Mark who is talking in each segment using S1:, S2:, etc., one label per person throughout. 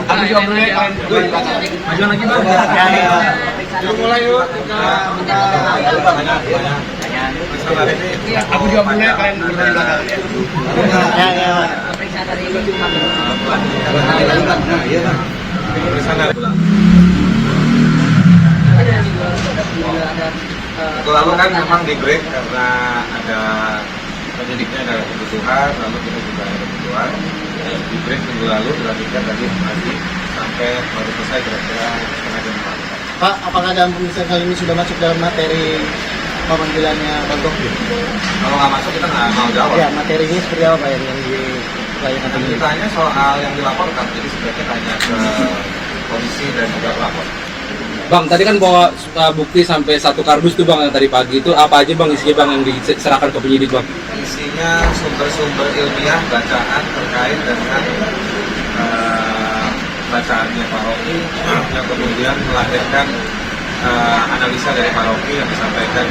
S1: Aku juga boleh maju lagi bang. Yuk mulai yuk. Aku juga boleh kalian berdiri belakang.
S2: Minggu lalu kan memang di break karena ada penyidiknya ada kebutuhan, lalu kita juga ada kebutuhan. Di break minggu lalu dilanjutkan tadi pagi sampai baru selesai kira-kira setengah jam.
S3: Pak, apakah dalam pemeriksaan kali ini sudah masuk dalam materi pemanggilannya Bang Rocky?
S2: Kalau nggak masuk kita nggak mau jawab.
S3: Ya, materinya seperti apa Pak yang ditanyakan
S2: Nanti
S3: ini?
S2: ditanya soal yang dilaporkan, jadi sebaiknya tanya ke polisi dan juga pelapor.
S4: Bang, tadi kan bawa bukti sampai 1 kardus tuh bang yang tadi pagi itu apa aja bang isinya bang yang diserahkan ke penyidik bang?
S2: Isinya sumber-sumber ilmiah bacaan terkait dengan bacaannya Pak Rocky yang kemudian melahirkan analisa dari Pak Rocky yang disampaikan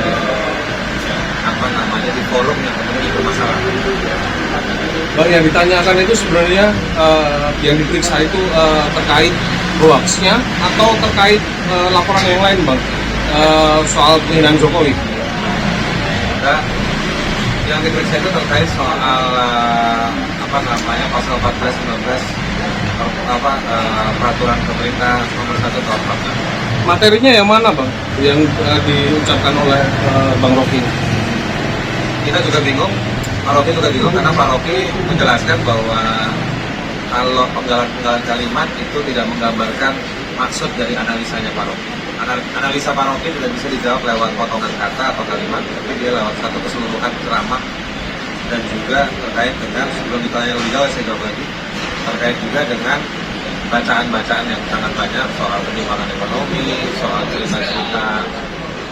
S2: di forum yang kemudian dipermasalahkan.
S4: Bang, yang ditanyakan itu sebenarnya yang diperiksa itu terkait hoaxnya atau terkait laporan yang lain bang soal penghinaan Jokowi?
S2: Nah, yang diperiksa itu terkait soal pasal 14-15 peraturan pemerintah nomor 1 tahun 14.
S4: Materinya yang mana bang yang diucapkan oleh Bang Rocky?
S2: Kita juga bingung, Pak Rocky juga bingung karena Pak Rocky menjelaskan bahwa kalau penggalan kalimat itu tidak menggambarkan maksud dari analisanya Pak Rocky. Analisa Pak Rocky tidak bisa dijawab lewat potongan kata atau kalimat, tapi dia lewat satu keseluruhan ceramah dan juga terkait dengan, sebelum ditanya lebih jauh saya jawab lagi, terkait juga dengan bacaan-bacaan yang sangat banyak soal penyimpangan ekonomi, soal cerita-cerita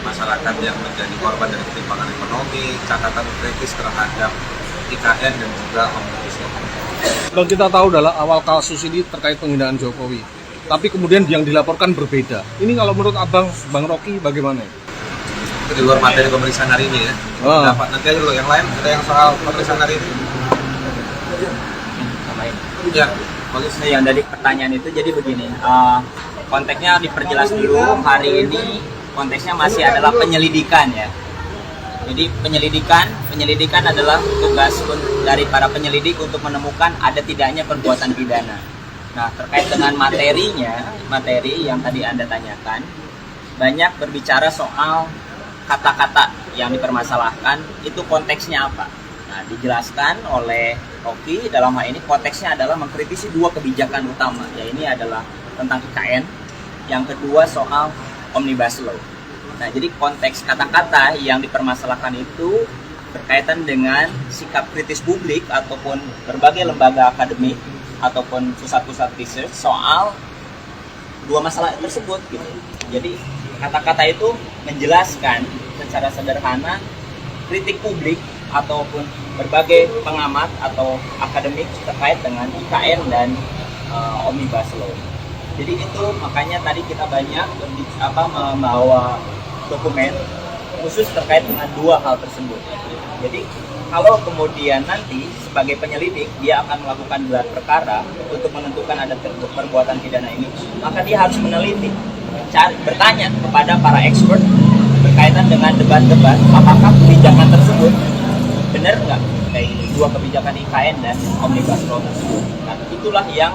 S2: masyarakat yang menjadi korban dari ketimpangan ekonomi, catatan kritis terhadap IKN dan juga Omnibus Law.
S4: Bang, kita tahu adalah awal kasus ini terkait penghinaan Jokowi, tapi kemudian yang dilaporkan berbeda. Ini kalau menurut abang, Bang Rocky bagaimana?
S2: Itu di luar materi pemeriksaan hari ini ya. Dapat nanti aja dulu yang lain, ada yang soal pemeriksaan hari ini. Ya, polisi.
S5: Yang dari pertanyaan itu jadi begini, konteksnya diperjelas dulu. Hari ini konteksnya masih adalah penyelidikan ya. Jadi penyelidikan adalah tugas dari para penyelidik untuk menemukan ada tidaknya perbuatan pidana. Nah, terkait dengan materi yang tadi Anda tanyakan, banyak berbicara soal kata-kata yang dipermasalahkan, itu konteksnya apa. Nah, dijelaskan oleh Rocky dalam hal ini konteksnya adalah mengkritisi 2 kebijakan utama, ya ini adalah tentang IKN, yang kedua soal Omnibus Law. Nah, jadi konteks kata-kata yang dipermasalahkan itu berkaitan dengan sikap kritis publik ataupun berbagai lembaga akademik ataupun pusat-pusat research soal 2 masalah tersebut gitu. Jadi kata-kata itu menjelaskan secara sederhana kritik publik ataupun berbagai pengamat atau akademik terkait dengan IKN dan Omnibus Law. Jadi itu makanya tadi kita banyak membawa dokumen khusus terkait dengan 2 hal tersebut. Jadi kalau kemudian nanti sebagai penyelidik dia akan melakukan gelar perkara untuk menentukan ada perbuatan pidana ini, maka dia harus meneliti, bertanya kepada para expert berkaitan dengan debat-debat apakah kebijakan tersebut benar nggak kayak ini, 2 kebijakan IKN dan Omnibus Law tersebut. Nah, itulah yang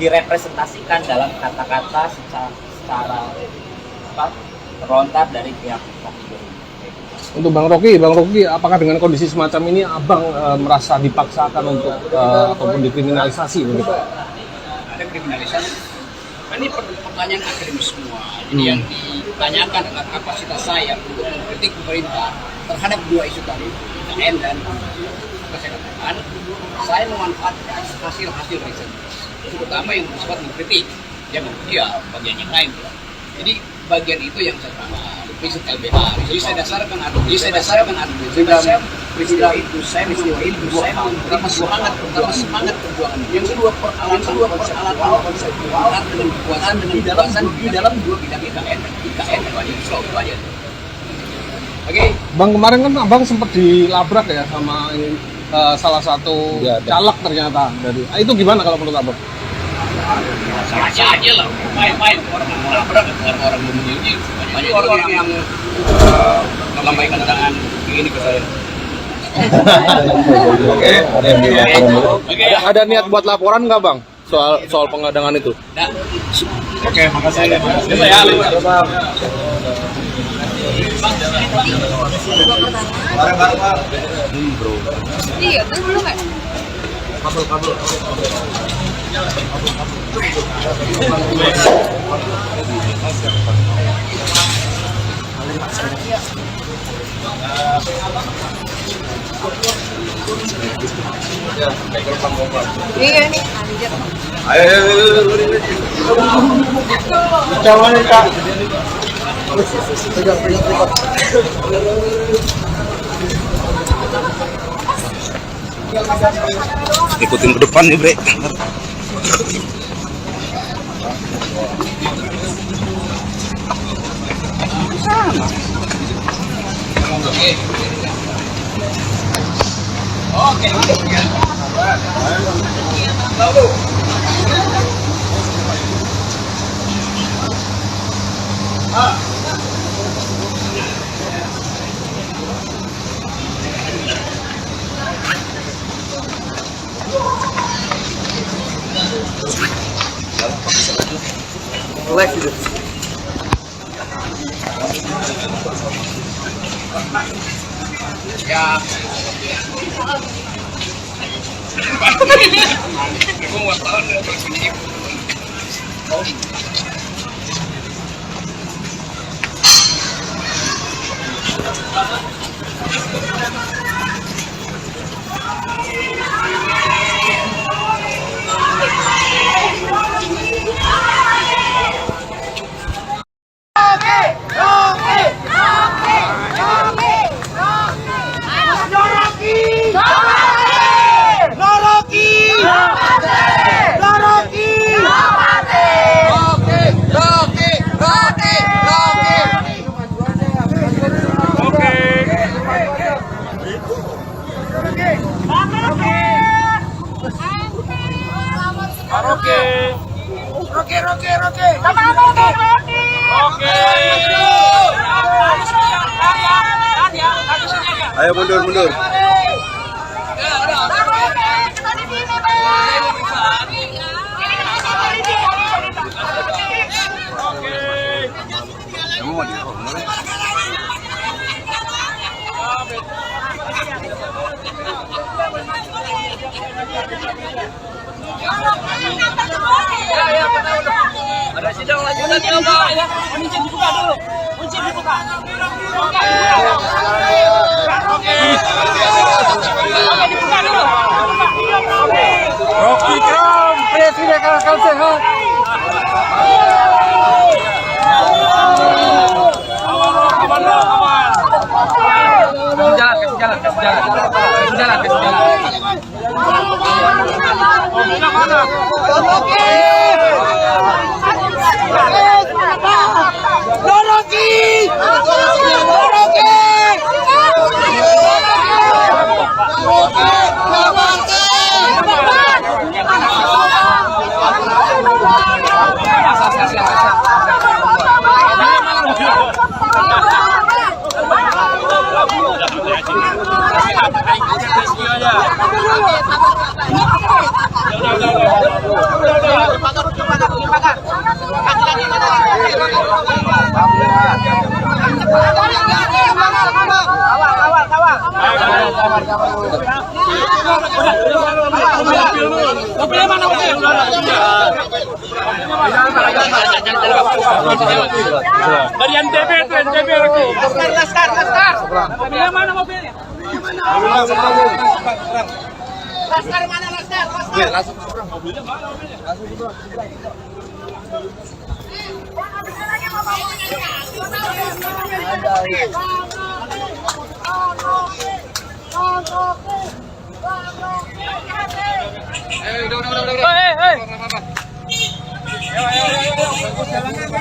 S5: direpresentasikan dalam kata-kata secara terlontar dari pihak Rocky.
S4: Untuk Bang Rocky, apakah dengan kondisi semacam ini abang merasa dipaksakan untuk ataupun dikriminalisasi begitu?
S1: Ada kriminalisasi. Ini pertanyaan akademis semua. Jadi yang ditanyakan adalah kapasitas saya untuk mengkritik pemerintah terhadap 2 isu tadi, IKN dan kesehatan. Saya memanfaatkan hasil-hasil riset, terutama yang bersifat mengkritik. Ya bagian yang lain. Jadi bagian itu yang saya riset LBH. Jadi saya dasarkan peristiwa itu saya semangat perjuangan. Yang kedua peralatan konseptual dengan kekuasaan di dalam 2 bidang IKN itu aja. Oke.
S4: Bang, kemarin kan abang sempat dilabrak ya sama salah satu caleg ternyata dari. Itu gimana kalau menurut Abang?
S1: Saja aja lah, main-main orang menabrak, orang menyindir. Banyak orang yang melambaikan tangan begini ke saya.
S4: Oke. Ada niat buat laporan nggak Bang soal pengadangan itu?
S1: Nah, oke, makasih.
S6: Iya, itu belum kan? Iya nih, anjir.
S7: Ikutin ke depan nih, Bre.
S1: Ya.
S7: Ayo mundur.
S1: Ada sidang lanjutan ya, Pak. Kunci dibuka dulu. Kunci dibuka. Oke, dibuka dulu.
S3: Rocky Kram, Presiden akal sehat.
S1: Kasih jalan. Mobilnya mana? Dari NTB itu, NTB lagi. Laskar. Mobilnya mana mobilnya? Laskar mana, Laskar? Mobilnya mana mobilnya?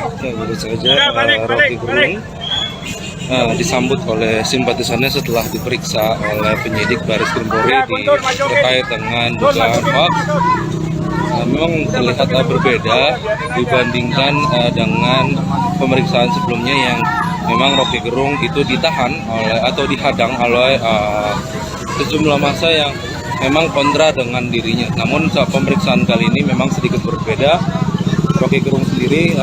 S7: Oke, baru saja Rocky Gerung
S8: disambut oleh simpatisannya setelah diperiksa oleh penyidik Baris Krim Polri terkait dengan dugaan hoax. Memang terlihat berbeda dibandingkan dengan pemeriksaan sebelumnya yang memang Rocky Gerung itu ditahan oleh atau dihadang oleh sejumlah massa yang memang kontra dengan dirinya. Namun saat pemeriksaan kali ini memang sedikit berbeda. Rocky Gerung sendiri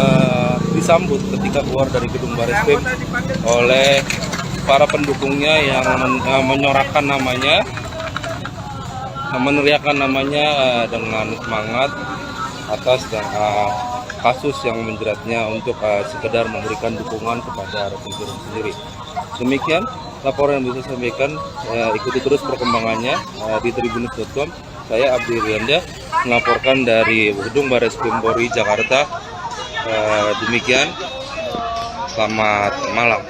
S8: disambut ketika keluar dari gedung Bareskrim oleh para pendukungnya yang menyorakan namanya, meneriakan namanya dengan semangat atas kasus yang menjeratnya untuk sekedar memberikan dukungan kepada Rocky Gerung sendiri. Demikian laporan yang bisa saya sampaikan. Ikuti terus perkembangannya di tribunnews.com. Saya Abdi Rianda melaporkan dari gedung Bareskrim Polri Jakarta. Demikian, selamat malam.